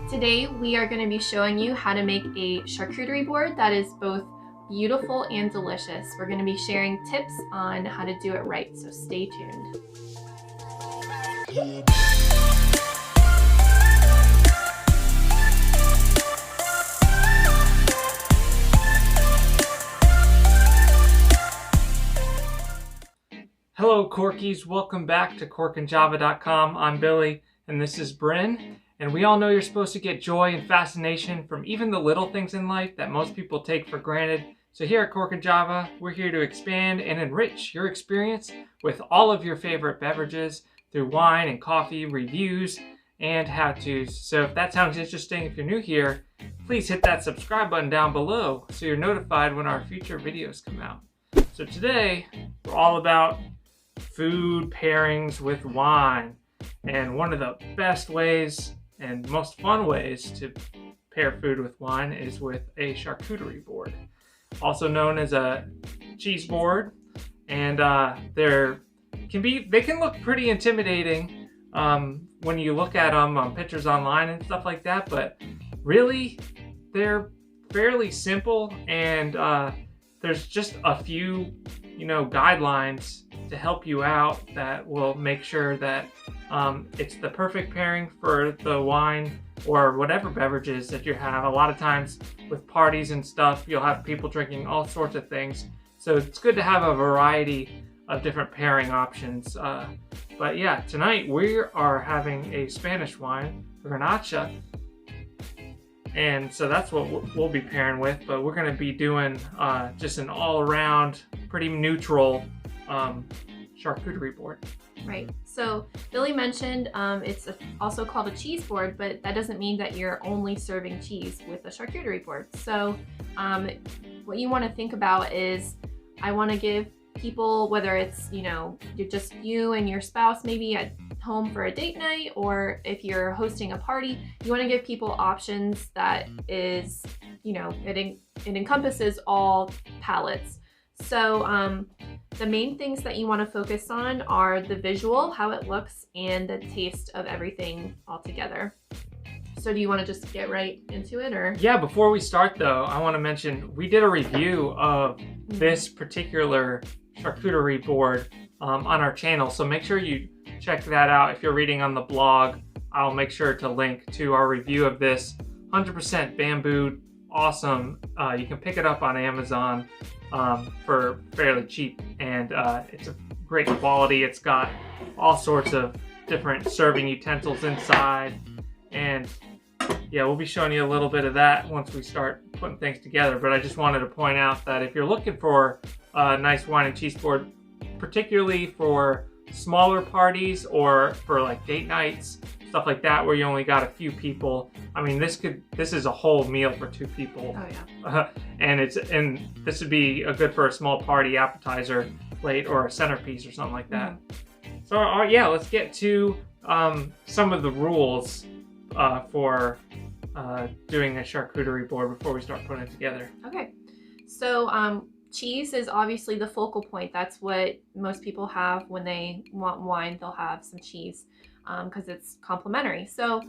Today we are going to be showing you how to make a charcuterie board that is both beautiful and delicious. We're going to be sharing tips on how to do it right, so stay tuned. Hello Corkies, welcome back to corkandjava.com. I'm Billy and this is Bryn. And we all know you're supposed to get joy and fascination from even the little things in life that most people take for granted. So here at Cork and Java, we're here to expand and enrich your experience with all of your favorite beverages through wine and coffee, reviews, and how-tos. So if that sounds interesting, if you're new here, please hit that subscribe button down below so you're notified when our future videos come out. So today, we're all about food pairings with wine. And one of the best ways and most fun ways to pair food with wine is with a charcuterie board, also known as a cheese board. And they can look pretty intimidating when you look at them on pictures online and stuff like that, but really they're fairly simple, and there's just a few guidelines to help you out that will make sure that it's the perfect pairing for the wine or whatever beverages that you have. A lot of times with parties and stuff, you'll have people drinking all sorts of things. So it's good to have a variety of different pairing options. But yeah, tonight we are having a Spanish wine, Garnacha. And so that's what we'll be pairing with, but we're going to be doing just an all-around, pretty neutral charcuterie board. Right. So Billy mentioned it's also called a cheese board, but that doesn't mean that you're only serving cheese with a charcuterie board. So what you want to think about is, I want to give people, whether it's you're just you and your spouse maybe at home for a date night, or if you're hosting a party, you want to give people options that is it encompasses all palates. So the main things that you want to focus on are the visual, how it looks, and the taste of everything all together. So do you want to just get right into it, or? Yeah, before we start though, I want to mention we did a review of this particular charcuterie board on our channel, so make sure you check that out. If you're reading on the blog, I'll make sure to link to our review of this 100% bamboo. Awesome. You can pick it up on Amazon for fairly cheap, and it's a great quality. It's got all sorts of different serving utensils inside, and yeah, we'll be showing you a little bit of that once we start putting things together. But I just wanted to point out that if you're looking for a nice wine and cheese board, particularly for smaller parties or for like date nights, stuff like that, where you only got a few people, I mean, this is a whole meal for 2 people. Oh yeah. And this would be good for a small party appetizer plate or a centerpiece or something like that. Mm-hmm. So yeah, let's get to some of the rules for doing a charcuterie board before we start putting it together. Okay, so cheese is obviously the focal point. That's what most people have when they want wine. They'll have some cheese because it's complementary. So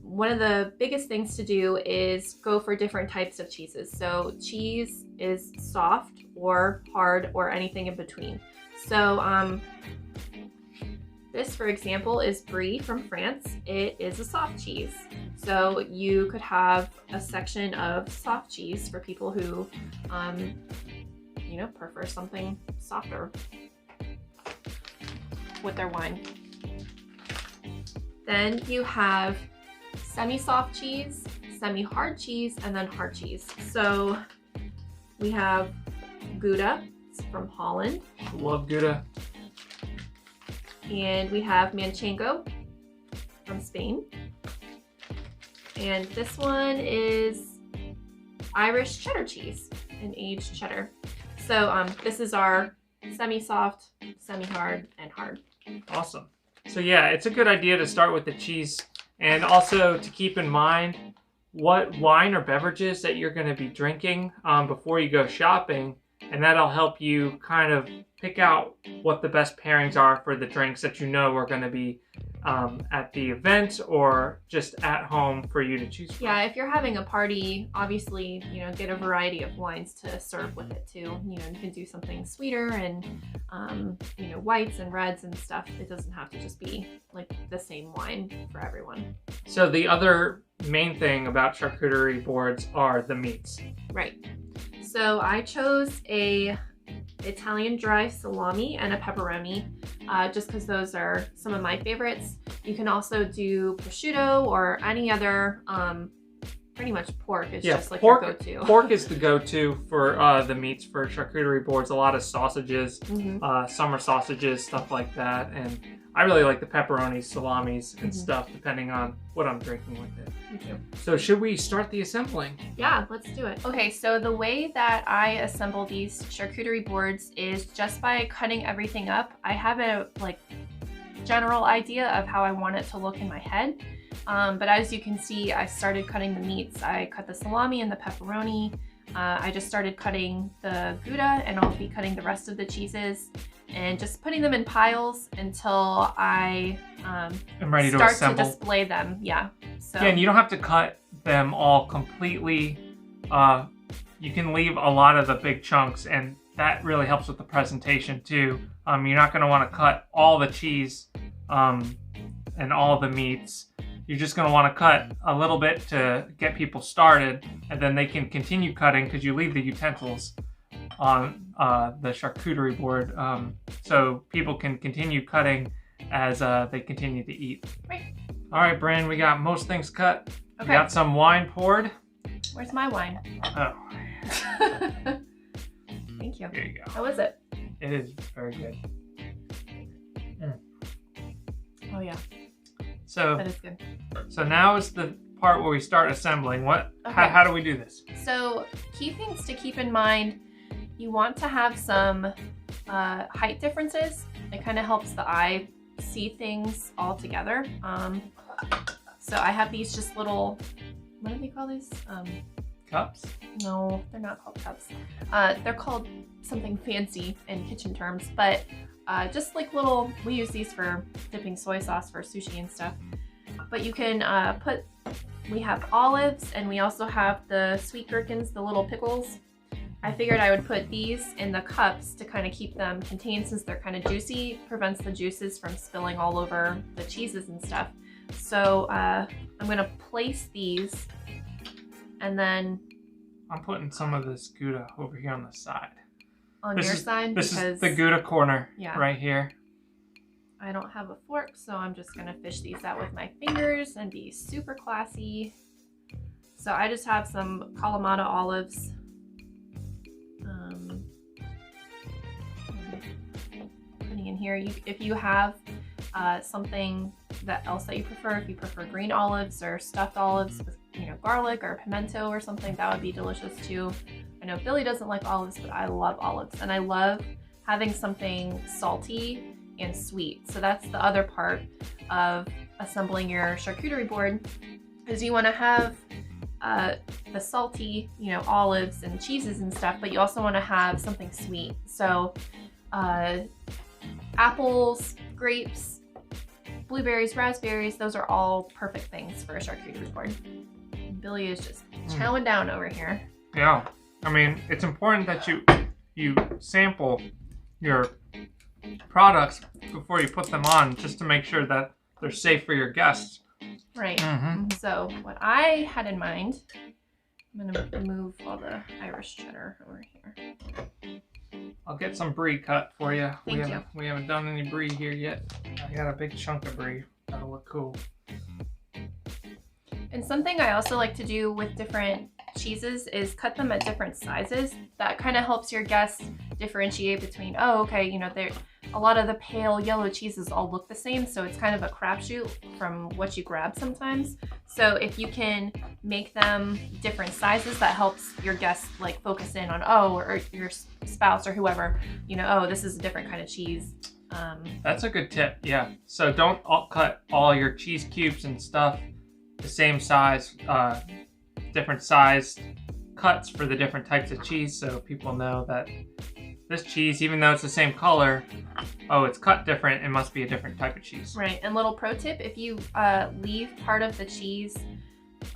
one of the biggest things to do is go for different types of cheeses. So cheese is soft or hard or anything in between. So this, for example, is Brie from France. It is a soft cheese. So you could have a section of soft cheese for people who prefer something softer with their wine. Then you have semi-soft cheese, semi-hard cheese, and then hard cheese. So we have Gouda from Holland. Love Gouda. And we have Manchego from Spain. And this one is Irish cheddar cheese, an aged cheddar. So this is our semi-soft, semi-hard, and hard. Awesome. So yeah, it's a good idea to start with the cheese, and also to keep in mind what wine or beverages that you're going to be drinking before you go shopping, and that'll help you kind of pick out what the best pairings are for the drinks that you know are going to be at the event or just at home for you to choose from. Yeah, if you're having a party, obviously, get a variety of wines to serve with it too. You can do something sweeter and, whites and reds and stuff. It doesn't have to just be like the same wine for everyone. So the other main thing about charcuterie boards are the meats. Right. So I chose a Italian dry salami and a pepperoni, just because those are some of my favorites. You can also do prosciutto or any other, pretty much pork is just like your go-to. Pork is the go-to for the meats for charcuterie boards. A lot of sausages, summer sausages, stuff like that. And I really like the pepperonis, salamis, and stuff, depending on what I'm drinking with it. Me too. So should we start the assembling? Yeah, let's do it. Okay, so the way that I assemble these charcuterie boards is just by cutting everything up. I have a general idea of how I want it to look in my head. But as you can see, I started cutting the meats. I cut the salami and the pepperoni. I just started cutting the Gouda, and I'll be cutting the rest of the cheeses and just putting them in piles until I I'm ready to start assemble. to display them. Yeah. So. Yeah, and you don't have to cut them all completely. You can leave a lot of the big chunks, and that really helps with the presentation too. You're not going to want to cut all the cheese and all the meats. You're just going to want to cut a little bit to get people started, and then they can continue cutting because you leave the utensils on the charcuterie board, so people can continue cutting as they continue to eat. Right. All right, Bryn, we got most things cut. Okay. We got some wine poured. Where's my wine? Oh. Thank you. Here you go. How is it? It is very good. Oh yeah. So that is good. So now is the part where we start assembling. How do we do this? So key things to keep in mind: you want to have some height differences. It kind of helps the eye see things all together. So I have these just little, what do they call these? Cups? No, they're not called cups. They're called something fancy in kitchen terms, but just like little, we use these for dipping soy sauce for sushi and stuff. But you can we have olives, and we also have the sweet gherkins, the little pickles. I figured I would put these in the cups to kind of keep them contained, since they're kind of juicy, prevents the juices from spilling all over the cheeses and stuff. So I'm gonna place these, and then I'm putting some of this Gouda over here on the side. On your side? This because is the Gouda corner, yeah, right here. I don't have a fork, so I'm just gonna fish these out with my fingers and be super classy. So I just have some Kalamata olives. Putting in here. If you have something else that you prefer, if you prefer green olives or stuffed olives with garlic or pimento or something, that would be delicious too. I know Billy doesn't like olives, but I love olives, and I love having something salty and sweet. So that's the other part of assembling your charcuterie board, is you want to have the salty, olives and cheeses and stuff, but you also want to have something sweet. So apples, grapes, blueberries, raspberries, those are all perfect things for a charcuterie board. Billy is just chowing down over here. Yeah, I mean, it's important that you sample your products before you put them on, just to make sure that they're safe for your guests. Right. So what I had in mind, I'm gonna move all the Irish cheddar over here. I'll get some brie cut for you. Thank you. We haven't done any brie here yet. I got a big chunk of brie. That'll look cool. And something I also like to do with different cheeses is cut them at different sizes. That kind of helps your guests differentiate between, oh, okay, a lot of the pale yellow cheeses all look the same, so it's kind of a crapshoot from what you grab sometimes. So if you can make them different sizes, that helps your guests focus in on, or your spouse or whoever, oh, this is a different kind of cheese. That's a good tip, yeah. So don't cut all your cheese cubes and stuff the same size, different sized cuts for the different types of cheese, so people know that this cheese, even though it's the same color, oh, it's cut different, it must be a different type of cheese. Right, and little pro tip, if you leave part of the cheese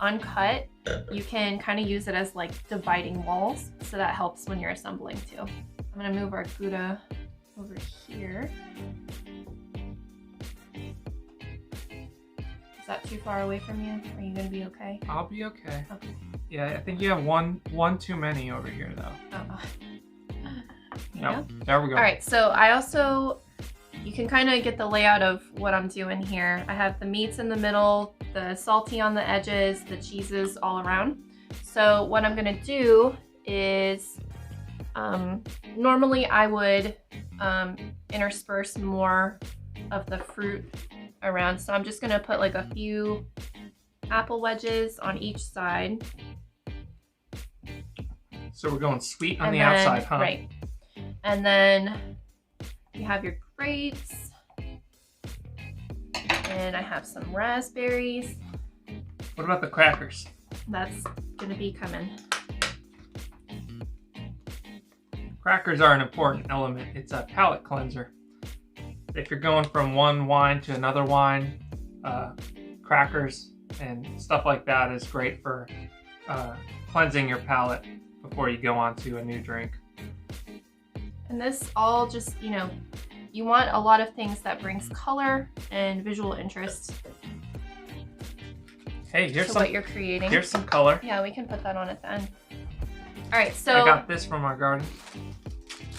uncut, you can kind of use it as like dividing walls, so that helps when you're assembling too. I'm gonna move our Gouda over here. Is that too far away from you? Are you gonna be okay? I'll be okay. Okay. Yeah, I think you have one too many over here though. Oh. Yeah. Yep. There we go. All right, so I also, you can kind of get the layout of what I'm doing here. I have the meats in the middle, the salty on the edges, the cheeses all around. So what I'm gonna do is, normally I would intersperse more of the fruit around. So I'm just gonna put like a few apple wedges on each side. So we're going sweet on the outside, huh? Right. And then you have your grapes. And I have some raspberries. What about the crackers? That's gonna be coming. Crackers are an important element. It's a palate cleanser. If you're going from one wine to another wine, crackers and stuff like that is great for cleansing your palate before you go on to a new drink. And this all just, you know, you want a lot of things that brings color and visual interest Hey, here's to some, what you're creating. here's some color. Yeah, we can put that on at the end. All right, so I got this from our garden.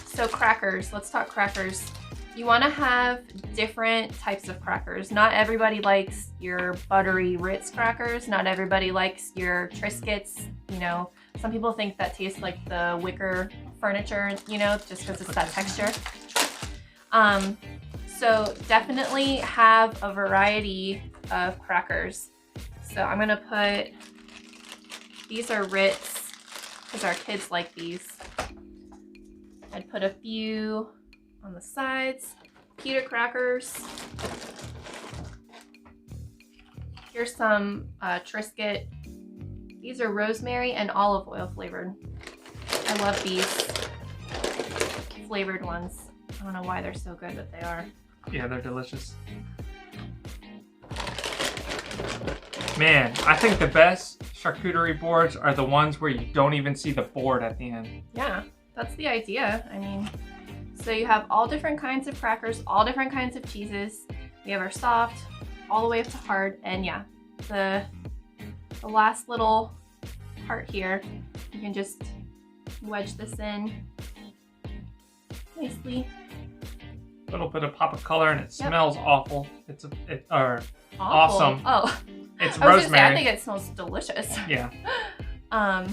So crackers, let's talk crackers. You want to have different types of crackers. Not everybody likes your buttery Ritz crackers. Not everybody likes your Triscuits. You know, some people think that tastes like the wicker furniture, you know, just because it's that texture. So definitely have a variety of crackers. So I'm gonna put, these are Ritz, because our kids like these. I'd put a few on the sides. Pita crackers. Here's some Triscuit. These are rosemary and olive oil flavored. I love these flavored ones. I don't know why they're so good, but they are. Yeah, they're delicious. Man, I think the best charcuterie boards are the ones where you don't even see the board at the end. Yeah, that's the idea. I mean, so you have all different kinds of crackers, all different kinds of cheeses. We have our soft, all the way up to hard, and yeah, the last little part here, you can just wedge this in nicely. A little bit of pop of color, and it Yep. smells awful. It's Awful. awesome. Oh, It's I was gonna say, I rosemary. think it smells delicious. Yeah, All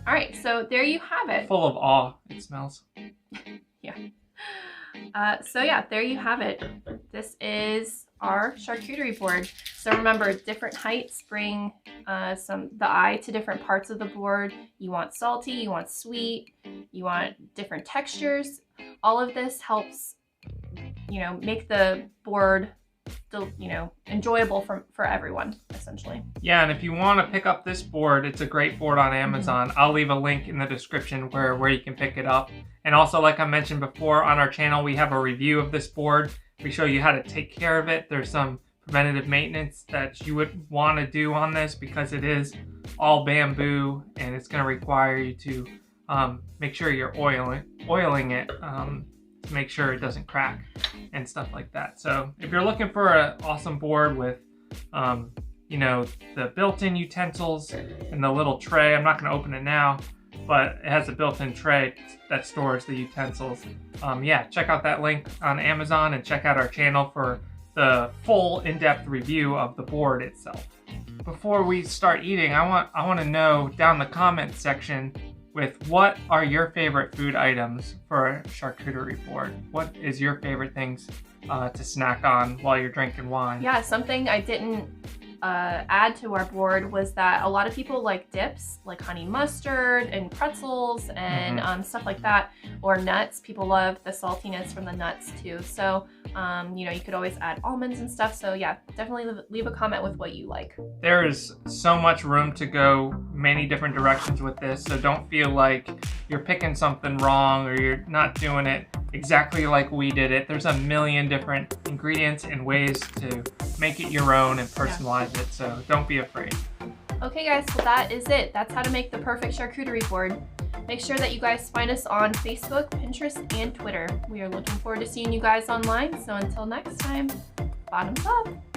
right, so there you have it. full of awe. It smells. So yeah, there you have it. This is our charcuterie board. So remember, different heights bring the eye to different parts of the board. You want salty, you want sweet, you want different textures. All of this helps, you know, make the board, you know, enjoyable for everyone, essentially. Yeah, and if you want to pick up this board, it's a great board on Amazon. I'll leave a link in the description where you can pick it up. And also, like I mentioned before, on our channel, we have a review of this board. We show you how to take care of it. There's some preventative maintenance that you would want to do on this because it is all bamboo and it's going to require you to make sure you're oiling it to make sure it doesn't crack and stuff like that. So if you're looking for an awesome board with you know, the built-in utensils and the little tray, I'm not going to open it now, but it has a built-in tray that stores the utensils. Yeah, check out that link on Amazon and check out our channel for the full in-depth review of the board itself. Before we start eating, I want to know down the comment section with what are your favorite food items for a charcuterie board? What is your favorite things to snack on while you're drinking wine? Yeah, something I didn't add to our board was that a lot of people like dips, like honey mustard and pretzels and stuff like that, or nuts. People love the saltiness from the nuts too. So You know, you could always add almonds and stuff. So yeah, definitely leave a comment with what you like. There is so much room to go many different directions with this, so don't feel like you're picking something wrong or you're not doing it exactly like we did it. There's a million different ingredients and ways to make it your own and personalize it, so don't be afraid. Okay guys, well that is it. That's how to make the perfect charcuterie board. Make sure that you guys find us on Facebook, Pinterest, and Twitter. We are looking forward to seeing you guys online, so until next time, bottoms up!